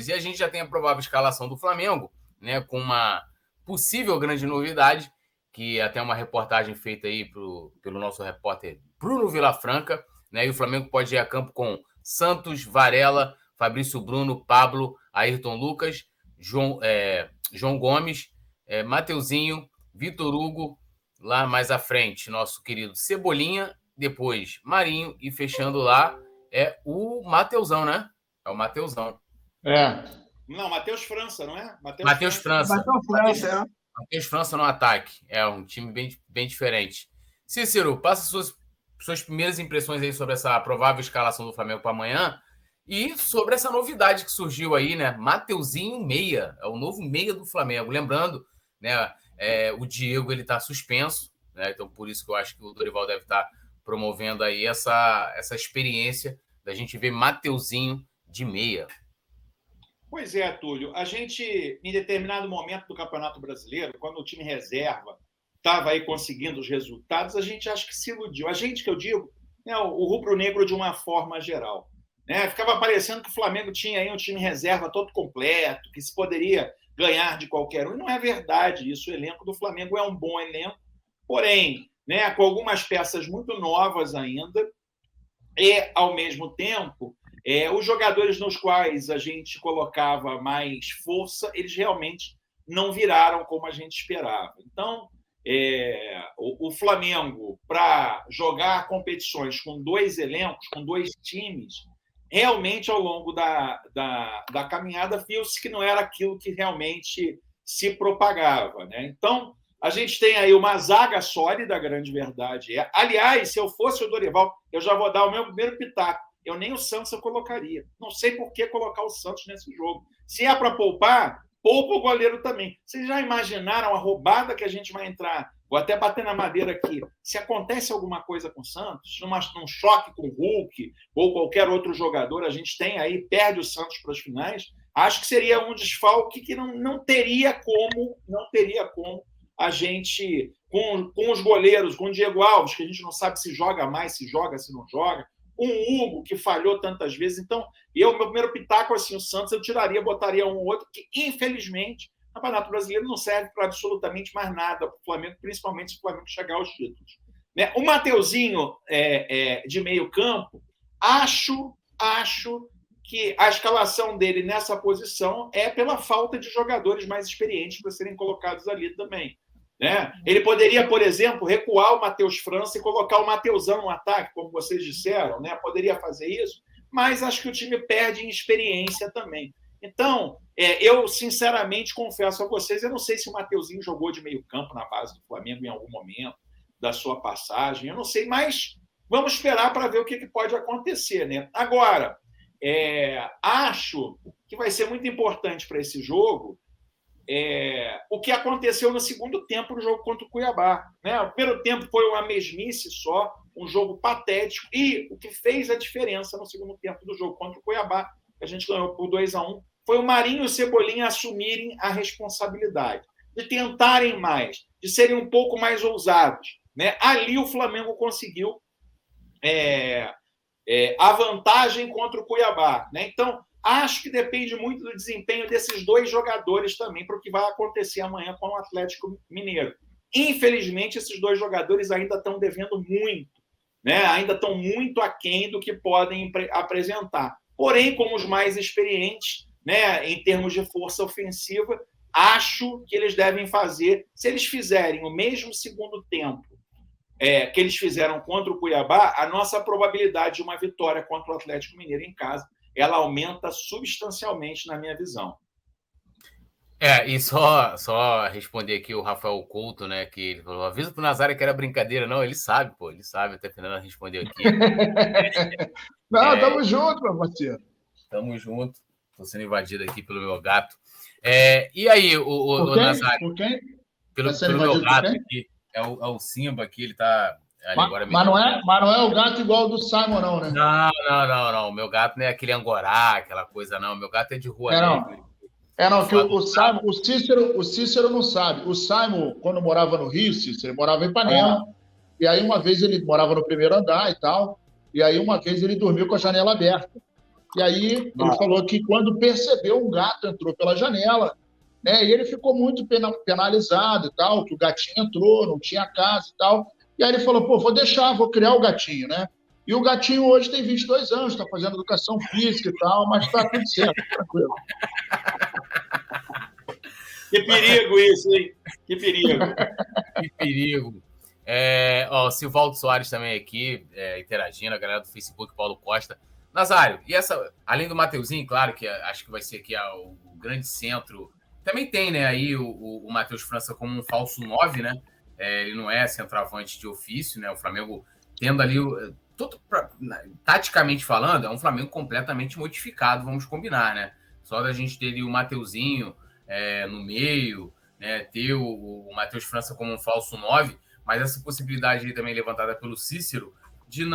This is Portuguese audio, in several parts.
E a gente já tem a provável escalação do Flamengo, né, com uma possível grande novidade, que até uma reportagem feita aí pelo nosso repórter Bruno Vilafranca, né, e o Flamengo pode ir a campo com Santos, Varela, Fabrício Bruno, Pablo, Ayrton Lucas, João Gomes, Mateuzinho, Vitor Hugo, lá mais à frente, nosso querido Cebolinha, depois Marinho, e fechando lá é o Mateuzão, né? É o Mateuzão. Não, Matheus França, não é? Matheus França. França, Matheus França no ataque. É um time bem diferente. Cícero, passa suas primeiras impressões aí sobre essa provável escalação do Flamengo para amanhã e sobre essa novidade que surgiu aí, né? Mateuzinho meia. É o novo meia do Flamengo. Lembrando, né? O Diego, ele tá suspenso, né? Então, por isso que eu acho que o Dorival deve estar promovendo aí essa experiência da gente ver Mateuzinho de meia. Pois é, Túlio. A gente, em determinado momento do Campeonato Brasileiro, quando o time reserva estava aí conseguindo os resultados, a gente acha que se iludiu. A gente, que eu digo, né, o rubro-negro de uma forma geral. Né? Ficava parecendo que o Flamengo tinha aí um time reserva todo completo, que se poderia ganhar de qualquer um. E não é verdade isso. O elenco do Flamengo é um bom elenco, porém, né, com algumas peças muito novas ainda, e, ao mesmo tempo, os jogadores nos quais a gente colocava mais força, eles realmente não viraram como a gente esperava. Então, o Flamengo, para jogar competições com dois elencos, com dois times, realmente, ao longo da caminhada, viu-se que não era aquilo que realmente se propagava. Né? Então, a gente tem aí uma zaga sólida, a grande verdade. Aliás, se eu fosse o Dorival, eu já vou dar o meu primeiro pitaco. Eu nem o Santos eu colocaria. Não sei por que colocar o Santos nesse jogo. Se é para poupar, poupa o goleiro também. Vocês já imaginaram a roubada que a gente vai entrar? Vou até bater na madeira aqui. Se acontece alguma coisa com o Santos, num choque com o Hulk ou qualquer outro jogador, a gente tem aí, perde o Santos para as finais, acho que seria um desfalque que não teria como a gente, com os goleiros, com o Diego Alves, que a gente não sabe se joga mais, se não joga, com o Hugo, que falhou tantas vezes. Então, meu primeiro pitaco, assim, o Santos eu tiraria, botaria um ou outro, que, infelizmente, o Campeonato Brasileiro não serve para absolutamente mais nada para o Flamengo, principalmente se o Flamengo chegar aos títulos. Né? O Mateuzinho, de meio campo, acho que a escalação dele nessa posição é pela falta de jogadores mais experientes para serem colocados ali também. Né? Ele poderia, por exemplo, recuar o Matheus França e colocar o Mateuzão no ataque, como vocês disseram, né? Poderia fazer isso, mas acho que o time perde em experiência também. Então, eu sinceramente confesso a vocês, eu não sei se o Mateuzinho jogou de meio campo na base do Flamengo em algum momento da sua passagem, eu não sei, mas vamos esperar para ver o que pode acontecer. Né? Agora, acho que vai ser muito importante para esse jogo o que aconteceu no segundo tempo no jogo contra o Cuiabá. Né? O primeiro tempo foi uma mesmice só, um jogo patético, e o que fez a diferença no segundo tempo do jogo contra o Cuiabá, que a gente ganhou por 2-1, foi o Marinho e o Cebolinha assumirem a responsabilidade, de tentarem mais, de serem um pouco mais ousados. Né? Ali o Flamengo conseguiu a vantagem contra o Cuiabá. Né? Então, acho que depende muito do desempenho desses dois jogadores também para o que vai acontecer amanhã com o Atlético Mineiro. Infelizmente, esses dois jogadores ainda estão devendo muito, né? Ainda estão muito aquém do que podem apresentar. Porém, como os mais experientes, né, em termos de força ofensiva, acho que eles devem fazer, se eles fizerem o mesmo segundo tempo que eles fizeram contra o Cuiabá, a nossa probabilidade de uma vitória contra o Atlético Mineiro em casa ela aumenta substancialmente na minha visão. E só responder aqui o Rafael Couto, né, que ele falou, avisa pro Nazário que era brincadeira. Não, ele sabe, até a Fernanda respondeu aqui. Não, tamo junto, meu parceiro. Tamo junto, tô sendo invadido aqui pelo meu gato. E aí, o Nazário? Por quem? Pelo meu gato aqui, é o Simba aqui, ele tá... Mas não é o gato igual o do Simon, não, né? Não. O meu gato não é aquele angorá, aquela coisa, não. O meu gato é de rua mesmo. Que o Cícero não sabe. O Simon, quando morava no Rio, Cícero, ele morava em Ipanema. E aí, uma vez, ele morava no primeiro andar e tal. E aí, uma vez, ele dormiu com a janela aberta. E aí ele falou que quando percebeu, um gato entrou pela janela, né? E ele ficou muito penalizado e tal, que o gatinho entrou, não tinha casa e tal. E aí ele falou, pô, vou criar o gatinho, né? E o gatinho hoje tem 22 anos, está fazendo educação física e tal, mas está tudo certo, tranquilo. Que perigo isso, hein? Que perigo. Que perigo. O Silvaldo Soares também aqui, interagindo, a galera do Facebook, Paulo Costa. Nazário, e essa, além do Mateuzinho, claro, que acho que vai ser aqui o grande centro, também tem, né, aí o Matheus França como um falso 9, né? Ele não é centroavante de ofício, né? O Flamengo tendo ali, taticamente falando, é um Flamengo completamente modificado, vamos combinar, né? Só da gente ter ali o Mateuzinho no meio, né? Ter o Matheus França como um falso 9, mas essa possibilidade aí também levantada pelo Cícero de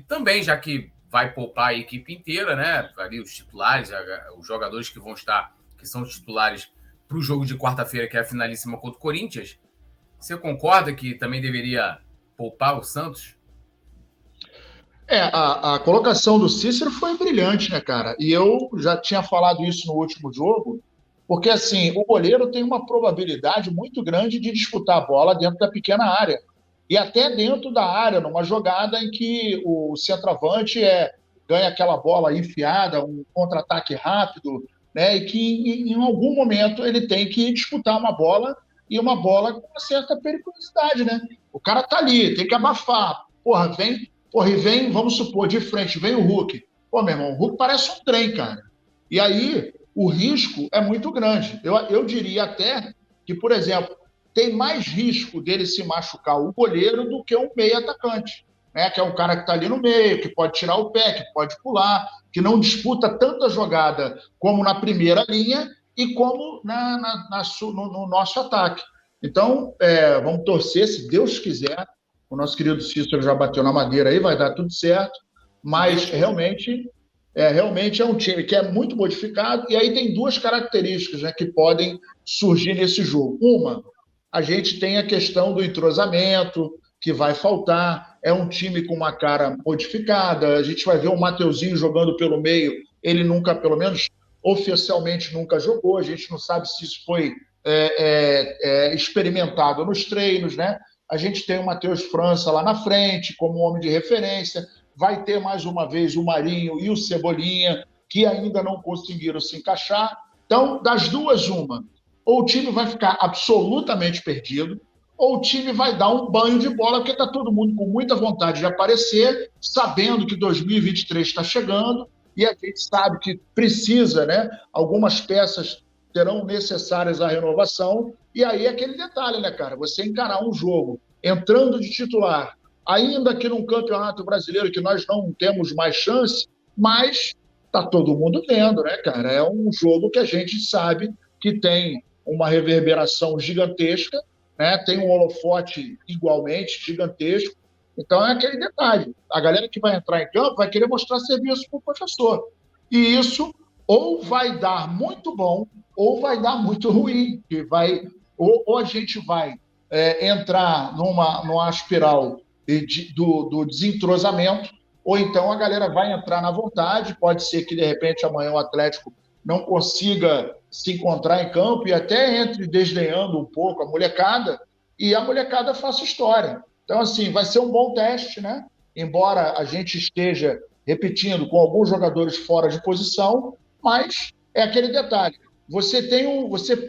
também, já que vai poupar a equipe inteira, né? Ali os titulares, os jogadores que vão estar, que são titulares para o jogo de quarta-feira, que é a finalíssima contra o Corinthians. Você concorda que também deveria poupar o Santos? A colocação do Cícero foi brilhante, né, cara? E eu já tinha falado isso no último jogo, porque, assim, o goleiro tem uma probabilidade muito grande de disputar a bola dentro da pequena área. E até dentro da área, numa jogada em que o centroavante ganha aquela bola enfiada, um contra-ataque rápido, né? E que em algum momento ele tem que disputar uma bola, e uma bola com uma certa periculosidade, né? O cara tá ali, tem que abafar. E vem, vamos supor, de frente, vem o Hulk. Pô, meu irmão, o Hulk parece um trem, cara. E aí o risco é muito grande. Eu diria até que, por exemplo, tem mais risco dele se machucar o goleiro do que um meio atacante, né? Que é um cara que está ali no meio, que pode tirar o pé, que pode pular, que não disputa tanta jogada como na primeira linha e como no nosso ataque. Então, vamos torcer, se Deus quiser. O nosso querido Cícero já bateu na madeira aí, vai dar tudo certo, mas realmente é um time que é muito modificado, e aí tem duas características, né, que podem surgir nesse jogo. Uma, a gente tem a questão do entrosamento, que vai faltar, é um time com uma cara modificada, a gente vai ver o Mateuzinho jogando pelo meio, ele nunca, pelo menos oficialmente, nunca jogou, a gente não sabe se isso foi experimentado nos treinos, né? A gente tem o Matheus França lá na frente, como homem de referência, vai ter mais uma vez o Marinho e o Cebolinha, que ainda não conseguiram se encaixar. Então, das duas, uma. Ou o time vai ficar absolutamente perdido, ou o time vai dar um banho de bola, porque está todo mundo com muita vontade de aparecer, sabendo que 2023 está chegando, e a gente sabe que precisa, né? Algumas peças serão necessárias à renovação, e aí é aquele detalhe, né, cara? Você encarar um jogo entrando de titular, ainda que num campeonato brasileiro que nós não temos mais chance, mas tá todo mundo vendo, né, cara? É um jogo que a gente sabe que tem uma reverberação gigantesca, né? Tem um holofote igualmente gigantesco. Então é aquele detalhe. A galera que vai entrar em campo vai querer mostrar serviço para o professor. E isso ou vai dar muito bom ou vai dar muito ruim. Ou a gente vai entrar numa espiral do desentrosamento, ou então a galera vai entrar na vontade. Pode ser que, de repente, amanhã o Atlético não consiga se encontrar em campo e até entre desdenhando um pouco a molecada, e a molecada faça história. Então, assim, vai ser um bom teste, né? Embora a gente esteja repetindo com alguns jogadores fora de posição, mas é aquele detalhe. Você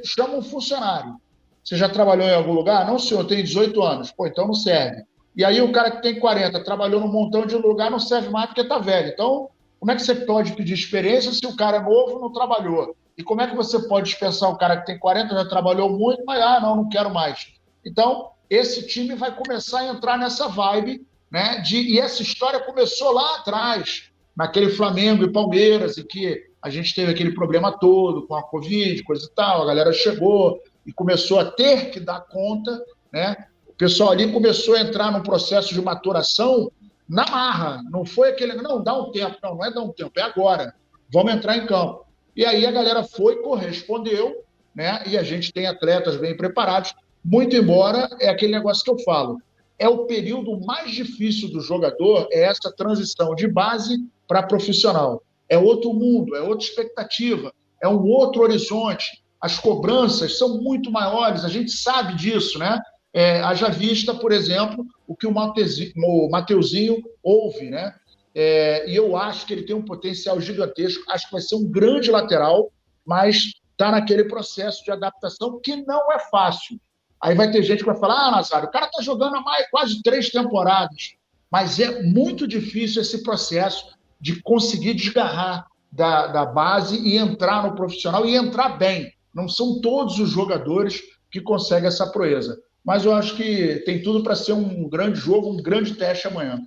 chama um funcionário. Você já trabalhou em algum lugar? Não, senhor, eu tenho 18 anos. Pô, então não serve. E aí o cara que tem 40, trabalhou num montão de lugar, não serve mais porque está velho. Então, como é que você pode pedir experiência se o cara é novo não trabalhou? E como é que você pode dispensar o cara que tem 40, já trabalhou muito, mas não quero mais. Então, esse time vai começar a entrar nessa vibe, né? E essa história começou lá atrás, naquele Flamengo e Palmeiras, em que a gente teve aquele problema todo com a Covid, coisa e tal, a galera chegou e começou a ter que dar conta, né? O pessoal ali começou a entrar num processo de maturação na marra, não foi aquele, não, dá um tempo, não é dar um tempo, é agora, vamos entrar em campo. E aí a galera foi, correspondeu, né? E a gente tem atletas bem preparados, muito embora é aquele negócio que eu falo, é o período mais difícil do jogador, é essa transição de base para profissional. É outro mundo, é outra expectativa, é um outro horizonte. As cobranças são muito maiores, a gente sabe disso, né? Haja vista, por exemplo, o que o Mateuzinho ouve, né? E eu acho que ele tem um potencial gigantesco, acho que vai ser um grande lateral, mas está naquele processo de adaptação que não é fácil. Aí vai ter gente que vai falar, Nazário, o cara está jogando há quase 3 temporadas, mas é muito difícil esse processo de conseguir desgarrar da base e entrar no profissional e entrar bem. Não são todos os jogadores que conseguem essa proeza. Mas eu acho que tem tudo para ser um grande jogo, um grande teste amanhã.